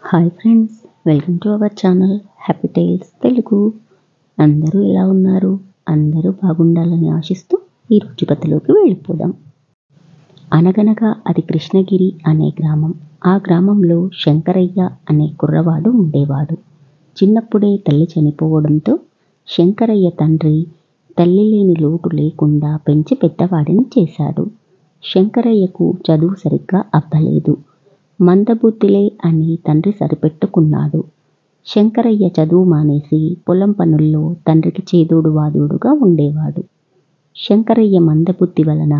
Hi friends, welcome to our channel happy tiles Telugu. అందరూ ఎలా ఉన్నారు? అందరూ బాగుండాలని ఆశిస్తూ ఈరోజు కథలోకి వెళ్ళిపోదాం. అనగనగా అది కృష్ణగిరి అనే గ్రామం. ఆ గ్రామంలో శంకరయ్య అనే కుర్రవాడు ఉండేవాడు. చిన్నప్పుడే తల్లి చనిపోవడంతో శంకరయ్య తండ్రి తల్లి లేని లోటు లేకుండా పెంచి పెద్దవాడిని చేశాడు. శంకరయ్యకు చదువు సరిగ్గా అబ్బలేదు. మందబుద్ధిలే అని తండ్రి సరిపెట్టుకున్నాడు. శంకరయ్య చదువు మానేసి పొలం పనుల్లో తండ్రికి చేదోడు వాదోడుగా ఉండేవాడు. శంకరయ్య మందబుద్ధి వలన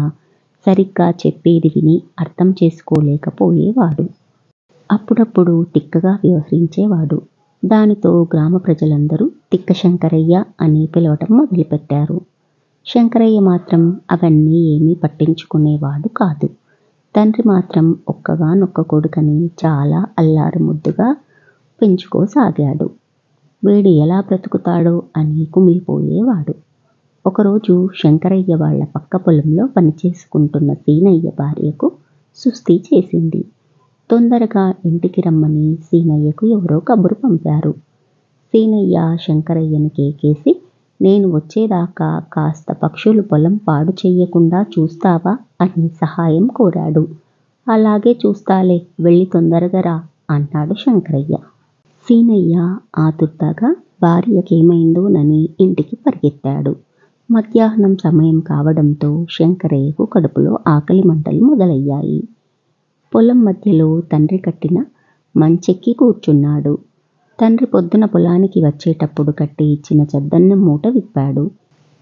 సరిగ్గా చెప్పేది విని అర్థం చేసుకోలేకపోయేవాడు. అప్పుడప్పుడు తిక్కగా వ్యవహరించేవాడు. దానితో గ్రామ ప్రజలందరూ తిక్క శంకరయ్య అని పిలవటం మొదలుపెట్టారు. శంకరయ్య మాత్రం అవన్నీ ఏమీ పట్టించుకునేవాడు కాదు. తండ్రి మాత్రం ఒక్కగానొక్క కొడుకని చాలా అల్లారు ముద్దుగా పెంచుకోసాగాడు. వీడు ఎలా బ్రతుకుతాడో అని కుమిలిపోయేవాడు. ఒకరోజు శంకరయ్య వాళ్ళ పక్క పొలంలో పనిచేసుకుంటున్న సీనయ్య భార్యకు సుస్థి చేసింది. తొందరగా ఇంటికి రమ్మని సీనయ్యకు ఎవరో కబురు పంపారు. సీనయ్య శంకరయ్యను కేకేసి, నేను వచ్చేదాకా కాస్త పక్షులు పొలం పాడు చెయ్యకుండా చూస్తావా అని సహాయం కోరాడు. అలాగే చూస్తాలే, వెళ్ళి తొందరగా రా అన్నాడు శంకరయ్య. సీనయ్య ఆతుర్దాగా భార్యకేమైందోనని ఇంటికి పరిగెత్తాడు. మధ్యాహ్నం సమయం కావడంతో శంకరయ్యకు కడుపులో ఆకలి మంటలు మొదలయ్యాయి. పొలం మధ్యలో తండ్రి కట్టిన మంచెక్కి కూర్చున్నాడు. తండ్రి పొద్దున పొలానికి వచ్చేటప్పుడు కట్టి ఇచ్చిన చద్దన్నం మూట విప్పాడు.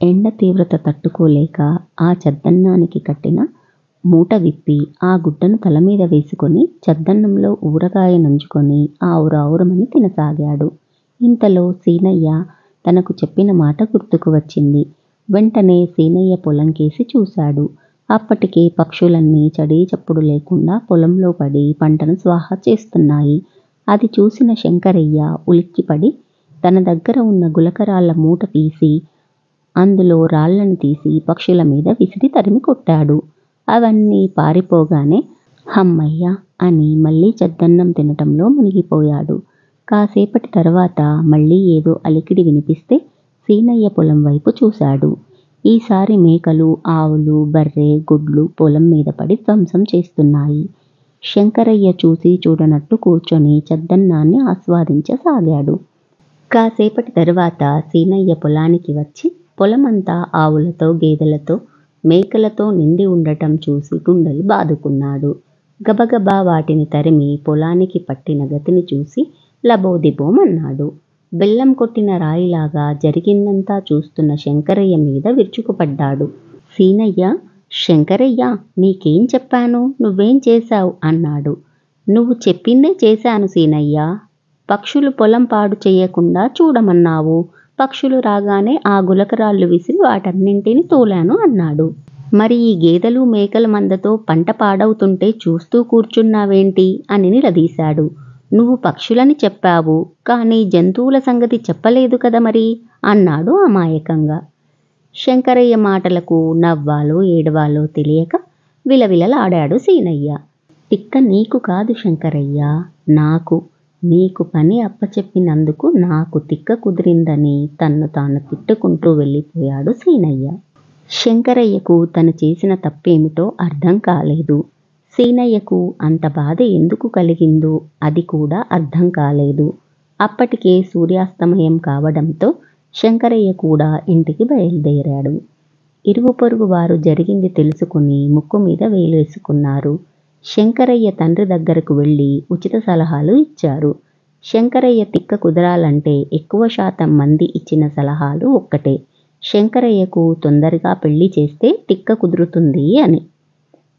ఎండ తీవ్రత తట్టుకోలేక ఆ చద్దన్నానికి కట్టిన మూట విప్పి ఆ గుడ్డను తల మీద వేసుకొని చద్దన్నంలో ఊరగాయ నంచుకొని ఆవురావురమని తినసాగాడు. ఇంతలో సీనయ్య తనకు చెప్పిన మాట గుర్తుకు వచ్చింది. వెంటనే సీనయ్య పొలం కేసి చూశాడు. అప్పటికే పక్షులన్నీ చడీ చప్పుడు లేకుండా పొలంలో పడి పంటను స్వాహా చేస్తున్నాయి. అది చూసిన శంకరయ్య ఉలిక్కిపడి తన దగ్గర ఉన్న గులకరాళ్ల మూట తీసి అందులో రాళ్లను తీసి పక్షుల మీద విసిరి తరిమి కొట్టాడు. అవన్నీ పారిపోగానే హమ్మయ్య అని మళ్ళీ చద్దన్నం తినటంలో మునిగిపోయాడు. కాసేపటి తర్వాత మళ్ళీ ఏదో అలికిడి వినిపిస్తే సీనయ్య పొలం వైపు చూశాడు. ఈసారి మేకలు, ఆవులు, బర్రె, గుడ్లు పొలం మీద పడి ధ్వంసం చేస్తున్నాయి. శంకరయ్య చూసి చూడనట్టు కూర్చొని చద్దన్నాన్ని ఆస్వాదించసాగాడు. కాసేపటి తరువాత సీనయ్య పొలానికి వచ్చి పొలమంతా ఆవులతో, గేదెలతో, మేకలతో నిండి ఉండటం చూసి గుండెలు బాదుకున్నాడు. గబగబా వాటిని తరిమి పొలానికి పట్టిన గతిని చూసి లబోదిబోమన్నాడు. బెల్లం కొట్టిన రాయిలాగా జరిగిందంతా చూస్తున్న శంకరయ్య మీద విరుచుకుపడ్డాడు. సీనయ్య, శంకరయ్య, నీకేం చెప్పాను, నువ్వేం చేశావు అన్నాడు. నువ్వు చెప్పిందే చేశాను సీనయ్య. పక్షులు పొలం పాడు చెయ్యకుండా చూడమన్నావు. పక్షులు రాగానే ఆ గులకరాళ్ళు విసిరి వాటన్నింటినీ తోలాను అన్నాడు. మరి ఈ గేదెలు, మేకల మందతో పంట పాడవుతుంటే చూస్తూ కూర్చున్నావేంటి అని నిలదీశాడు. నువ్వు పక్షులని చెప్పావు, కానీ జంతువుల సంగతి చెప్పలేదు కదా మరి అన్నాడు అమాయకంగా. శంకరయ్య మాటలకు నవ్వాలో ఏడవాలో తెలియక విలవిలలాడాడు సీనయ్య. తిక్క నీకు కాదు శంకరయ్య, నాకు. నీకు పని అప్పచెప్పినందుకు నాకు తిక్క కుదిరిందని తన్ను తాను తిట్టుకుంటూ వెళ్ళిపోయాడు సీనయ్య. శంకరయ్యకు తను చేసిన తప్పేమిటో అర్థం కాలేదు. సీనయ్యకు అంత బాధ ఎందుకు కలిగిందో అది కూడా అర్థం కాలేదు. అప్పటికే సూర్యాస్తమయం కావడంతో శంకరయ్య కూడా ఇంటికి బయలుదేరాడు. ఇరుగు పొరుగు వారు జరిగింది తెలుసుకుని ముక్కు మీద వేలేసుకున్నారు. శంకరయ్య తండ్రి దగ్గరకు వెళ్ళి ఉచిత సలహాలు ఇచ్చారు. శంకరయ్య తిక్క కుదరాలంటే ఎక్కువ శాతం మంది ఇచ్చిన సలహాలు ఒక్కటే, శంకరయ్యకు తొందరగా పెళ్లి చేస్తే తిక్క కుదురుతుంది అని.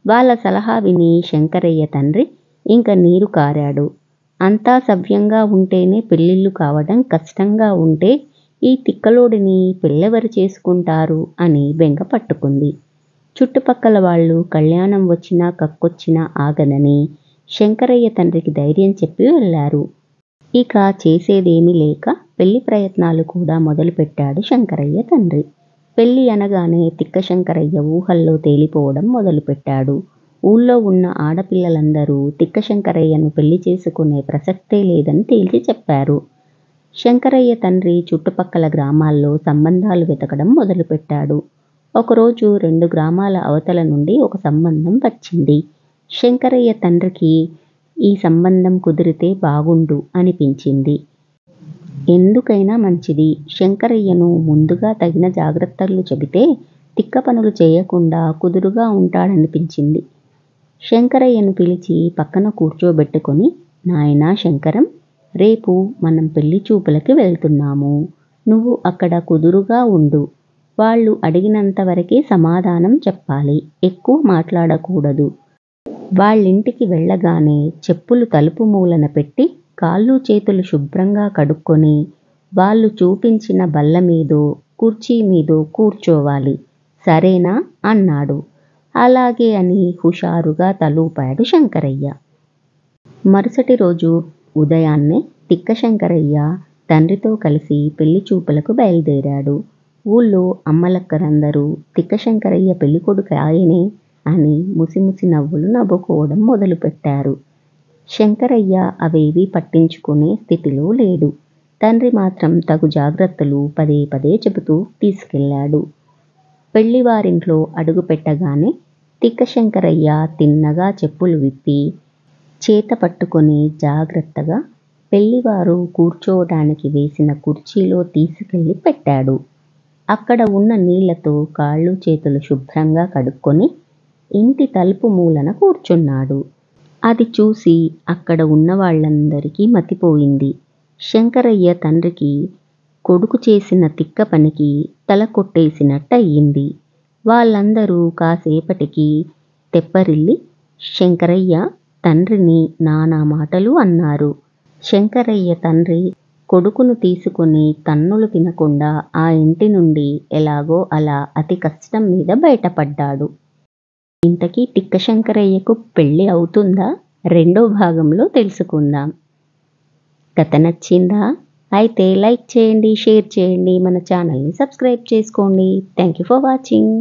వాళ్ళ సలహా విని శంకరయ్య తండ్రి ఇంక నీరు కారాడు. అంతా సవ్యంగా ఉంటేనే పెళ్ళిళ్ళు కావడం కష్టంగా ఉంటే ఈ తిక్కలోడిని పెళ్ళెవరు చేసుకుంటారు అని బెంగ పట్టుకుంది. చుట్టుపక్కల వాళ్ళు కళ్యాణం వచ్చినా కక్కొచ్చినా ఆగదని శంకరయ్య తండ్రికి ధైర్యం చెప్పి వెళ్ళారు. ఇక చేసేదేమీ లేక పెళ్లి ప్రయత్నాలు కూడా మొదలుపెట్టాడు శంకరయ్య తండ్రి. పెళ్లి అనగానే తిక్క శంకరయ్య ఊహల్లో తేలిపోవడం మొదలుపెట్టాడు. ఊళ్ళో ఉన్న ఆడపిల్లలందరూ తిక్క శంకరయ్యను పెళ్లి చేసుకునే ప్రసక్తే లేదని తేల్చి చెప్పారు. శంకరయ్య తండ్రి చుట్టుపక్కల గ్రామాల్లో సంబంధాలు వెతకడం మొదలుపెట్టాడు. ఒకరోజు 2 గ్రామాల అవతల నుండి ఒక సంబంధం వచ్చింది. శంకరయ్య తండ్రికి ఈ సంబంధం కుదిరితే బాగుండు అనిపించింది. ఎందుకైనా మంచిది, శంకరయ్యను ముందుగా తగిన జాగ్రత్తలు చెబితే తిక్క పనులు చేయకుండా కుదురుగా ఉంటాడనిపించింది. శంకరయ్యను పిలిచి పక్కన కూర్చోబెట్టుకొని, నాయనా శంకరం, రేపు మనం పెళ్లి చూపులకి వెళ్తున్నాము. నువ్వు అక్కడ కుదురుగా ఉండు. వాళ్ళు అడిగినంత వరకే సమాధానం చెప్పాలి. ఎక్కువ మాట్లాడకూడదు. వాళ్ళింటికి వెళ్ళగానే చెప్పులు తలుపు మూలన పెట్టి కాళ్ళు చేతులు శుభ్రంగా కడుక్కొని వాళ్ళు చూపించిన బల్ల మీదో కుర్చీ మీదో కూర్చోవాలి. సరేనా అన్నాడు. అలాగే అని హుషారుగా తలూపాడు శంకరయ్య. మరుసటి రోజు ఉదయాన్నే తిక్క శంకరయ్య తండ్రితో కలిసి పెళ్లి చూపులకు బయలుదేరాడు. ఊళ్ళో అమ్మలక్కలందరూ తిక్క శంకరయ్య పెళ్ళికొడుకు ఆయనే అని ముసిముసి నవ్వులు నవ్వుకోవడం మొదలుపెట్టారు. శంకరయ్య అవేవీ పట్టించుకునే స్థితిలో లేడు. తండ్రి మాత్రం తగు జాగ్రత్తలు పదే పదే చెబుతూ తీసుకెళ్ళాడు. పెళ్లివారింట్లో అడుగుపెట్టగానే తిక్క శంకరయ్య తిన్నగా చెప్పులు విప్పి చేత పట్టుకొని జాగ్రత్తగా పెళ్లివారు కూర్చోవడానికి వేసిన కుర్చీలో తీసుకెళ్ళి పెట్టాడు. అక్కడ ఉన్న నీళ్లతో కాళ్ళు చేతులు శుభ్రంగా కడుక్కొని ఇంటి తలుపు మూలన కూర్చున్నాడు. అది చూసి అక్కడ ఉన్న వాళ్ళందరికీ మతిపోయింది. శంకరయ్య తండ్రికి కొడుకు చేసిన తిక్క పనికి తల కొట్టేసినట్టయింది. వాళ్ళందరూ కాసేపటికి తెప్పరిల్లి శంకరయ్య తండ్రిని నానా మాటలు అన్నారు. శంకరయ్య తండ్రి కొడుకును తీసుకుని తన్నులు తినకుండా ఆ ఇంటి నుండి ఎలాగో అలా అతి కష్టం మీద బయటపడ్డాడు. ఇంతకీ తిక్క శంకరయ్యకు పెళ్ళి అవుతుందా? 2వ భాగంలో తెలుసుకుందాం. కథ నచ్చిందా? అయితే లైక్ చేయండి, షేర్ చేయండి, మన ఛానల్ని సబ్స్క్రైబ్ చేసుకోండి. Thank you for watching.